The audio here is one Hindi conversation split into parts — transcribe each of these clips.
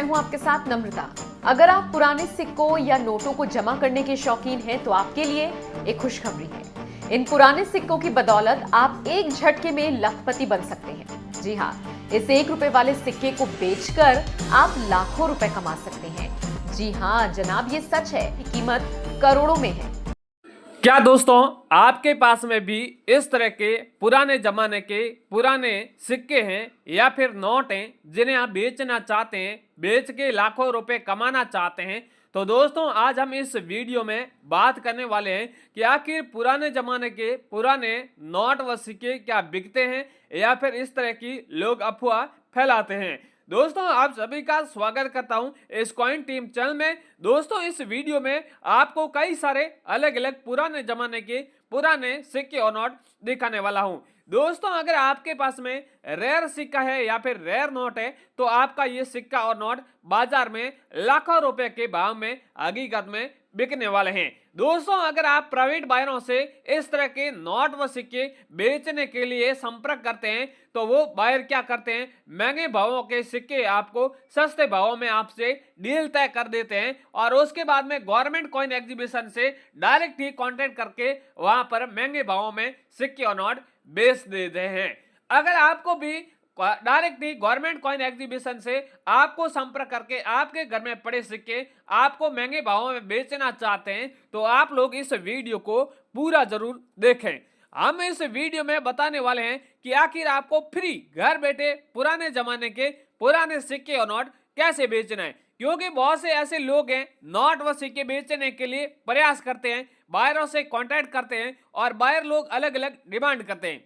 हूं आपके साथ नम्रता। अगर आप पुराने सिक्कों या नोटों को जमा करने के शौकीन हैं तो आपके लिए एक खुशखबरी है। इन पुराने सिक्कों की बदौलत आप एक झटके में लखपति बन सकते हैं। जी हाँ, इस 1 रुपए वाले सिक्के को बेचकर आप लाखों रुपए कमा सकते हैं। जी हाँ जनाब, ये सच है कि कीमत करोड़ों में है। क्या दोस्तों आपके पास में भी इस तरह के पुराने जमाने के पुराने सिक्के हैं या फिर नोट हैं जिन्हें आप बेचना चाहते हैं, बेच के लाखों रुपए कमाना चाहते हैं? तो दोस्तों आज हम इस वीडियो में बात करने वाले हैं कि आखिर पुराने जमाने के पुराने नोट व सिक्के क्या बिकते हैं या फिर इस तरह की लोग अफवाह फैलाते हैं। दोस्तों आप सभी का स्वागत करता हूं इस कॉइन टीम चैनल में। दोस्तों इस वीडियो में आपको कई सारे अलग अलग पुराने जमाने के पुराने सिक्के और नोट दिखाने वाला हूं। दोस्तों अगर आपके पास में रेयर सिक्का है या फिर रेयर नोट है तो आपका ये सिक्का और नोट बाजार में लाखों रुपए के भाव में हकीकत में बिकने वाले हैं। दोस्तों अगर आप प्राइवेट बायरों से इस तरह के नोट व सिक्के बेचने के लिए संपर्क करते हैं तो वो बायर क्या करते हैं, महंगे भावों के सिक्के आपको सस्ते भावों में आपसे डील तय कर देते हैं और उसके बाद में गवर्नमेंट कॉइन एग्जीबिशन से डायरेक्ट ही कांटेक्ट करके वहां पर महंगे भावों में सिक्के और नोट बेच देते हैं। अगर आपको भी डायरेक्ट ही गवर्नमेंट कॉइन एग्जीबिशन से आपको संपर्क करके आपके घर में पड़े सिक्के आपको महंगे भावों में बेचना चाहते हैं तो आप लोग इस वीडियो को पूरा जरूर देखें। हम इस वीडियो में बताने वाले हैं कि आखिर आपको फ्री घर बैठे पुराने जमाने के पुराने सिक्के और नोट कैसे बेचना है, क्योंकि बहुत से ऐसे लोग हैं नोट व सिक्के बेचने के लिए प्रयास करते हैं, बायरों से कांटेक्ट करते हैं और बायर लोग अलग अलग डिमांड करते हैं।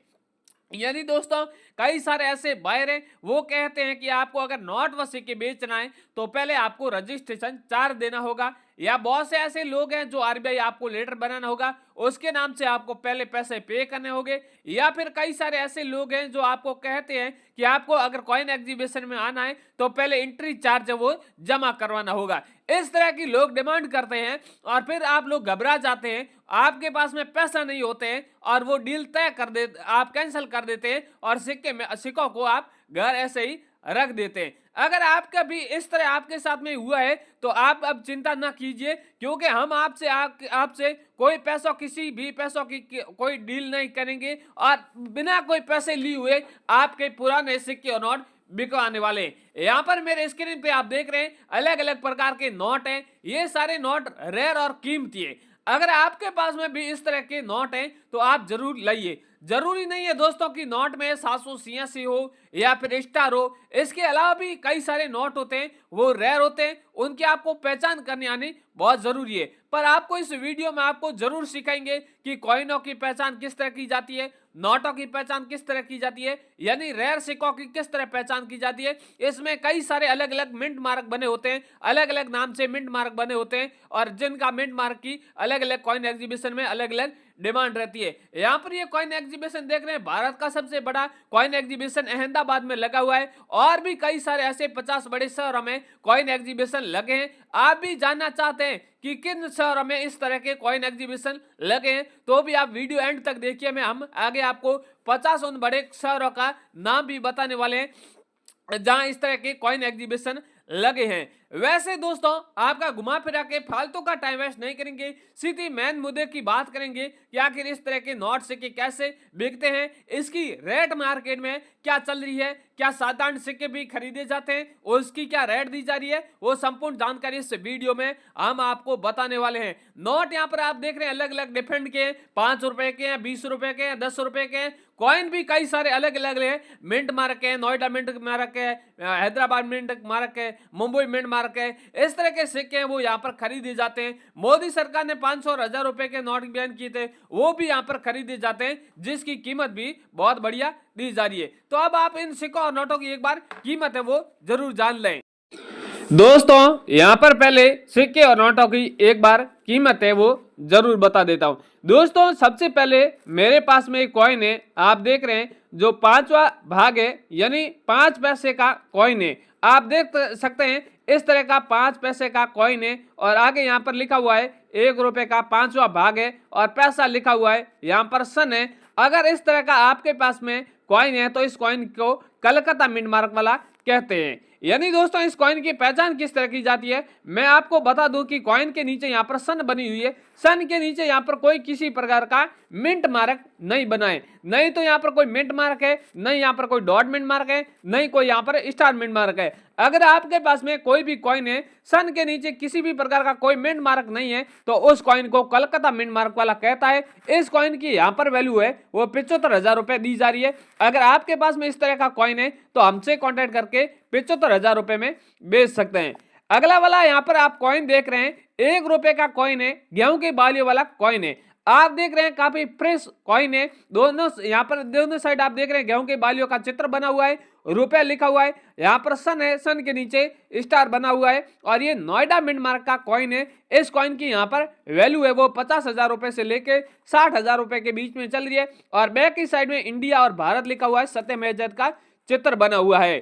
यानी दोस्तों कई सारे ऐसे बायर हैं वो कहते हैं कि आपको अगर नोट व सिक्के बेचना है तो पहले आपको रजिस्ट्रेशन चार्ज देना होगा, या बहुत से ऐसे लोग हैं जो आरबीआई आपको लेटर बनाना होगा उसके नाम से आपको पहले पैसे पे करने होंगे, या फिर कई सारे ऐसे लोग हैं जो आपको कहते हैं कि आपको अगर कॉइन एग्जीबिशन में आना है तो पहले एंट्री चार्ज वो जमा करवाना होगा। इस तरह की लोग डिमांड करते हैं और फिर आप लोग घबरा जाते हैं, आपके पास में पैसा नहीं होते हैं और वो डील तय कर दे, आप कैंसिल कर देते हैं और सिक्कों को आप घर ऐसे ही रख देते हैं। अगर आपका भी इस तरह आपके साथ में हुआ है तो आप अब चिंता ना कीजिए, क्योंकि हम आपसे कोई पैसों किसी भी पैसों की कोई डील नहीं करेंगे और बिना कोई पैसे लिए हुए आपके पुराने सिक्के और नोट बिकवाने वाले। यहाँ पर मेरे स्क्रीन पे आप देख रहे हैं अलग अलग प्रकार के नोट हैं, ये सारे नोट रेयर और कीमती है। अगर आपके पास में भी इस तरह के नोट हैं तो आप जरूर लाइए। जरूरी नहीं है दोस्तों कि नोट में 786 हो या फिर स्टार हो, इसके अलावा भी कई सारे नोट होते हैं वो रेयर होते हैं, उनकी आपको पहचान करनी आनी बहुत जरूरी है। पर आपको इस वीडियो में आपको जरूर सिखाएंगे कि कॉइनों की पहचान किस तरह की जाती है, नोटों की पहचान किस तरह की जाती है, यानी रेयर सिक्कों की किस तरह पहचान की जाती है। इसमें कई सारे अलग अलग मिंट मार्क बने होते हैं, अलग अलग नाम से मिंट मार्क बने होते हैं और जिनका मिंट मार्क की अलग अलग कॉइन एग्जीबिशन में अलग अलग डिमांड रहती है। यहाँ पर ये कॉइन एग्जीबिशन देख रहे हैं भारत का सबसे बड़ा कॉइन एग्जीबिशन अहमदाबाद में लगा हुआ है और भी कई सारे ऐसे 50 बड़े शहरों में कॉइन एग्जीबिशन लगे हैं। आप भी जानना चाहते हैं कि किन शहरों में इस तरह के कॉइन एग्जीबिशन लगे हैं तो भी आप वीडियो एंड तक देखिए। मैं हम आगे आपको 50 उन बड़े शहरों का नाम भी बताने वाले हैं जहां इस तरह के कॉइन एग्जीबिशन लगे हैं। वैसे दोस्तों आपका घुमा फिरा के फालतू का टाइम वेस्ट नहीं करेंगे, सीधी मेन मुद्दे की बात करेंगे कि आखिर इस तरह के नोट सिक्के कैसे बिकते हैं, इसकी रेट मार्केट में क्या चल रही है, क्या साधारण सिक्के भी खरीदे जाते हैं, उसकी क्या रेट दी जा रही है, वो संपूर्ण जानकारी इस वीडियो में हम आपको बताने वाले हैं। नोट यहाँ पर आप देख रहे हैं अलग अलग डिफरेंट के, 5 रुपए के हैं, 20 रुपए के हैं, 10 रुपए के हैं। कॉइन भी कई सारे अलग अलग है, मिंट मार्क है, नोएडा मिंट मार्क है, हैदराबाद मिंट मार्क है, मुंबई मिंट मार्क है, इस तरह के सिक्के हैं वो यहाँ पर खरीदे जाते हैं। मोदी सरकार ने 500 और 1000 रुपए के नोट बैन किए थे, वो भी यहाँ पर खरीदे जाते हैं जिसकी कीमत भी बहुत बढ़िया दी जा रही है। तो अब आप इन सिक्कों और नोटों की एक बार कीमत है वो जरूर जान लें। दोस्तों यहाँ पर पहले सिक्के और नोटों की एक बार कीमत है वो जरूर बता देता हूँ। दोस्तों सबसे पहले मेरे पास में एक कॉइन है, आप देख रहे हैं जो 5वां भाग है यानी 5 पैसे का कॉइन है। आप देख सकते हैं इस तरह का 5 पैसे का कॉइन है और आगे यहाँ पर लिखा हुआ है 1 रुपए का 5वां भाग है और पैसा लिखा हुआ है यहाँ पर सन है। अगर इस तरह का आपके पास में कॉइन है तो इस कॉइन को कलकत्ता मिंट मार्क वाला कहते हैं। यानी दोस्तों इस कॉइन की पहचान किस तरह की जाती है, मैं आपको बता दूं कि कॉइन के नीचे यहाँ पर सन बनी हुई है, सन के नीचे यहाँ पर कोई किसी प्रकार का मिंट मार्क नहीं बनाए, नहीं तो यहाँ पर कोई मिंट मार्क है, नहीं यहाँ पर कोई डॉट मिंट मार्क है, नहीं कोई यहाँ पर स्टार मिंट मार्क है। अगर आपके पास में कोई भी कॉइन है, सन के नीचे किसी भी प्रकार का कोई मिंट मार्क नहीं है, तो उस कॉइन को कलकत्ता मिंट मार्क वाला कहता है। इस कॉइन की यहाँ पर वैल्यू है वो 75,000 रुपए दी जा रही है। अगर आपके पास में इस तरह का कॉइन है तो हमसे कॉन्टेक्ट करके 75,000 रुपए में बेच सकते हैं। अगला वाला यहाँ पर आप कॉइन देख रहे हैं, 1 रुपए का कॉइन है, गेहूं के बालियों वाला कॉइन है। आप देख रहे हैं काफी फ्रेश कॉइन है, दोनों यहाँ पर दोनों साइड आप देख रहे हैं गेहूं के बालियों का चित्र बना हुआ है, रुपए लिखा हुआ है, यहाँ पर सन है, सन के नीचे स्टार बना हुआ है और ये नोएडा मिंट मार्क का कॉइन है। इस कॉइन की यहाँ पर वैल्यू है वो 50,000 रुपए से लेके 60,000 रुपए के बीच में चल रही है और बैक की साइड में इंडिया और भारत लिखा हुआ है, सत्यमेव का चित्र बना हुआ है।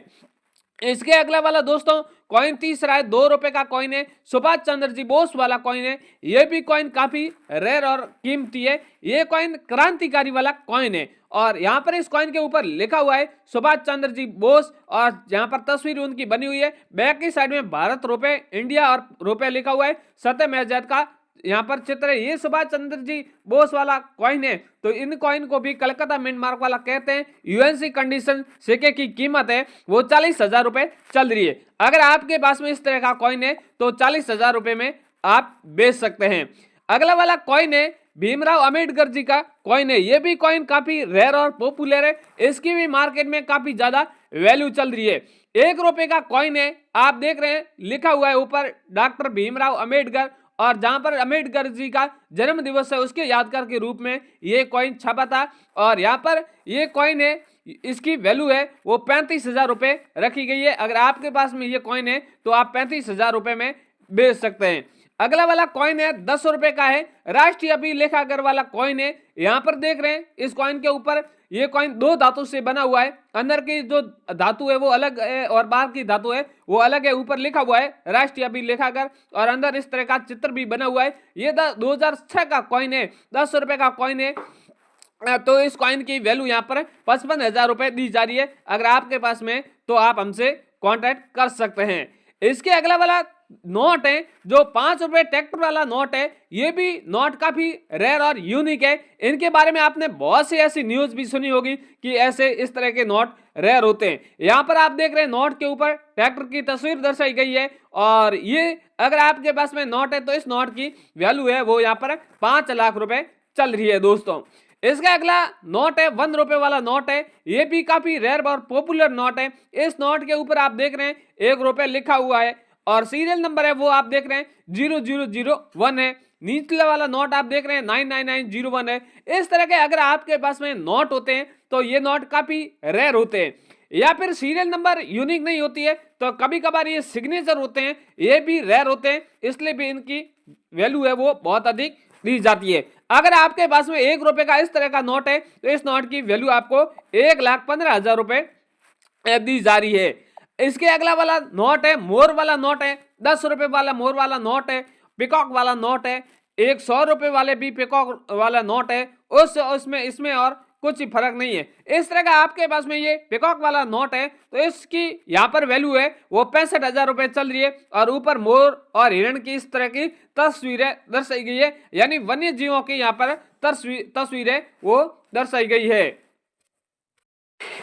इसके अगला वाला दोस्तों कॉइन तीसरा है, 2 रुपए का कॉइन है, सुभाष चंद्र जी बोस वाला कॉइन है। ये भी कॉइन काफी रेयर और कीमती है, ये कॉइन क्रांतिकारी वाला कॉइन है और यहाँ पर इस कॉइन के ऊपर लिखा हुआ है सुभाष चंद्र जी बोस और यहाँ पर तस्वीर उनकी बनी हुई है। बैक की साइड में भारत रुपए, इंडिया और रुपए लिखा हुआ है, सत्यमेव का यहाँ पर चित्र है। ये सुभाष चंद्र जी बोस वाला कॉइन है, तो इन कॉइन को भी कलकत्ता मिंट मार्क वाला कहते हैं। यूएनसी कंडीशन सिक्के की कीमत है वो 40,000 रुपए चल रही है। अगर आपके पास में इस तरह का कॉइन है तो 40,000 रुपए में आप बेच सकते हैं। अगला वाला कॉइन है भीमराव अंबेडकर जी का कॉइन है, ये भी कॉइन काफी रेयर और पॉपुलर है, इसकी भी मार्केट में काफी ज्यादा वैल्यू चल रही है। 1 रुपए का कॉइन है, आप देख रहे हैं लिखा हुआ है ऊपर डॉक्टर भीमराव अंबेडकर और जहां पर अंबेडकर जी का जन्म दिवस है उसके यादगार के रूप में ये कॉइन छपा था और यहाँ पर ये कॉइन है, इसकी वैल्यू है वो 35,000 रुपए रखी गई है। अगर आपके पास में ये कॉइन है तो आप 35,000 रुपए में बेच सकते हैं। अगला वाला कॉइन है 10 रुपए का है, राष्ट्रीय अभिलेखागार वाला कॉइन है। यहाँ पर देख रहे हैं इस कॉइन के ऊपर ये कॉइन 2 धातु से बना हुआ है, अंदर की जो धातु है वो अलग है और बाहर की धातु है वो अलग है। ऊपर लिखा हुआ है राष्ट्रीय अभिलेखागार और अंदर इस तरह का चित्र भी बना हुआ है। ये 2006 का कॉइन है, 10 रुपए का कॉइन है, तो इस कॉइन की वैल्यू यहाँ पर 55,000 रुपए दी जा रही है। अगर आपके पास में तो आप हमसे कॉन्टैक्ट कर सकते हैं। इसके अगला वाला नोट है जो 5 रुपए ट्रैक्टर वाला नोट है, ये भी नोट काफी रेयर और यूनिक है। इनके बारे में आपने बहुत सी ऐसी न्यूज भी सुनी होगी कि ऐसे इस तरह के नोट रेयर होते हैं। यहाँ पर आप देख रहे हैं नोट के ऊपर ट्रैक्टर की तस्वीर दर्शाई गई है और ये अगर आपके पास में नोट है तो इस नोट की वैल्यू है वो यहाँ पर 5 लाख रुपए चल रही है दोस्तों। इसका अगला नोट है 1 रुपए वाला नोट है, ये भी काफी रेयर और पॉपुलर नोट है। इस नोट के ऊपर आप देख रहे हैं 1 रुपए लिखा हुआ है और सीरियल नंबर है वो आप देख रहे हैं 0001 है। नीचले वाला नोट आप देख रहे हैं 99901 है। इस तरह के अगर आपके पास में नोट होते हैं तो ये नोट काफी रेयर होते हैं या फिर सीरियल नंबर यूनिक नहीं होती है तो कभी कभार ये सिग्नेचर होते हैं, ये भी रेयर होते हैं, इसलिए भी इनकी वैल्यू है वो बहुत अधिक दी जाती है। अगर आपके पास में 1 रुपए का इस तरह का नोट है तो इस नोट की वैल्यू आपको 1,15,000 रुपए दी जा रही है। इसके अगला वाला नोट है मोर वाला नोट है, 10 रुपए वाला मोर वाला नोट है, पिकॉक वाला नोट है, 100 रुपए वाले भी पिकॉक वाला नोट है, उसमें इसमें और कुछ फर्क नहीं है। इस तरह का आपके पास में ये पिकॉक वाला नोट है तो इसकी यहाँ पर वैल्यू है वो 65,000 रुपए चल रही है और ऊपर मोर और हिरण की इस तरह की तस्वीरें दर्शाई गई है, यानी वन्य जीवों की यहाँ पर तस्वीरें वो दर्शाई गई है।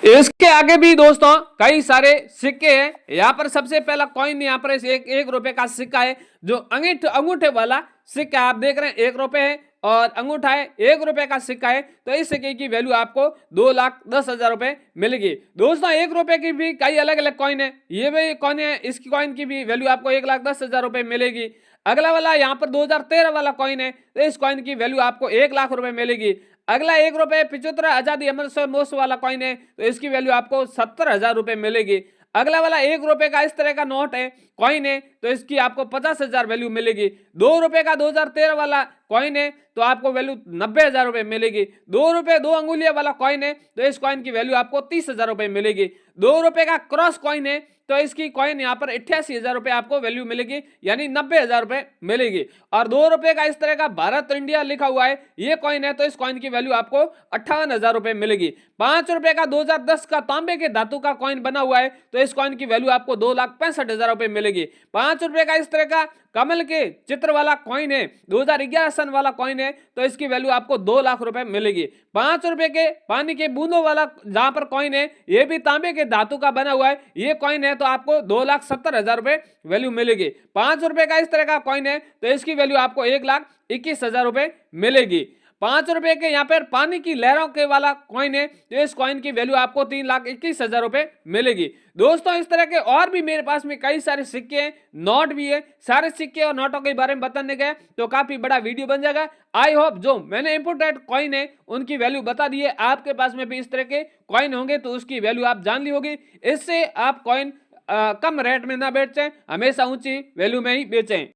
इसके आगे भी दोस्तों कई सारे सिक्के हैं। यहाँ पर सबसे पहला कॉइन यहाँ पर एक रुपए का सिक्का है जो अंगूठे वाला सिक्का आप देख रहे हैं, 1 रुपए है और अंगूठा है, 1 रुपए का सिक्का है, तो इस सिक्के की वैल्यू आपको 2,10,000 रुपए मिलेगी। दोस्तों 1 रुपए की भी कई अलग अलग कॉइन है, ये भी कॉइन है, इसकी कॉइन की भी वैल्यू आपको 1,10,000 रुपए मिलेगी। अगला वाला यहाँ पर 2013 वाला कॉइन है तो इस कॉइन की वैल्यू आपको 1 लाख रुपए मिलेगी। अगला 1 रुपए 75 आजादी अमृत महोत्सव वाला कॉइन है तो इसकी वैल्यू आपको 70,000 रुपए मिलेगी। अगला वाला 1 रुपए का इस तरह का नोट है, कॉइन है, तो इसकी आपको 50,000 वैल्यू मिलेगी। 2 रुपए का 2013 वाला कॉइन है तो आपको वैल्यू 90,000 रुपए मिलेगी। 2 रुपए 2 अंगुलियां वाला कॉइन है तो इस कॉइन की वैल्यू आपको 30,000 रुपए मिलेगी। 2 रुपए का क्रॉस कॉइन है तो इसकी कॉइन यहाँ पर 88,000 रुपए आपको वैल्यू मिलेगी, यानी 90,000 रुपए मिलेगी। और 2 रुपए का इस तरह का भारत इंडिया लिखा हुआ है, ये कॉइन है, तो इस कॉइन की वैल्यू आपको 58,000 रुपए मिलेगी। 5 रुपए का 2010 का तांबे के धातु का कॉइन बना हुआ है, तो इस कॉइन की वैल्यू आपको 2,65,000 रुपए मिलेगी। 5 रुपए का इस तरह का कमल के चित्र वाला कॉइन है, 2011 सन वाला कॉइन है, तो इसकी वैल्यू आपको 2 लाख रुपए मिलेगी। 5 रुपए के पानी के बूंदों वाला जहां पर कॉइन है, ये भी तांबे के धातु का बना हुआ है, ये कॉइन है, तो आपको 2,70,000 रुपए वैल्यू मिलेगी। 5 रुपए का इस तरह का कॉइन है, तो इसकी वैल्यू आपको 1,21,000 रुपए मिलेगी। 5 रुपए के यहाँ पर पानी की लहरों के वाला कॉइन है, तो इस कॉइन की वैल्यू आपको 3,21,000 रुपए मिलेगी। दोस्तों इस तरह के और भी मेरे पास में कई सारे सिक्के हैं, नोट भी है। सारे सिक्के और नोटों के बारे में बताने गए तो काफी बड़ा वीडियो बन जाएगा। आई होप जो मैंने इंपोर्टेड कॉइन है उनकी वैल्यू बता दी है, आपके पास में भी इस तरह के कॉइन होंगे तो उसकी वैल्यू आप जान ली होगी। इससे आप कॉइन कम रेट में ना बेचें, हमेशा ऊंची वैल्यू में ही बेचें।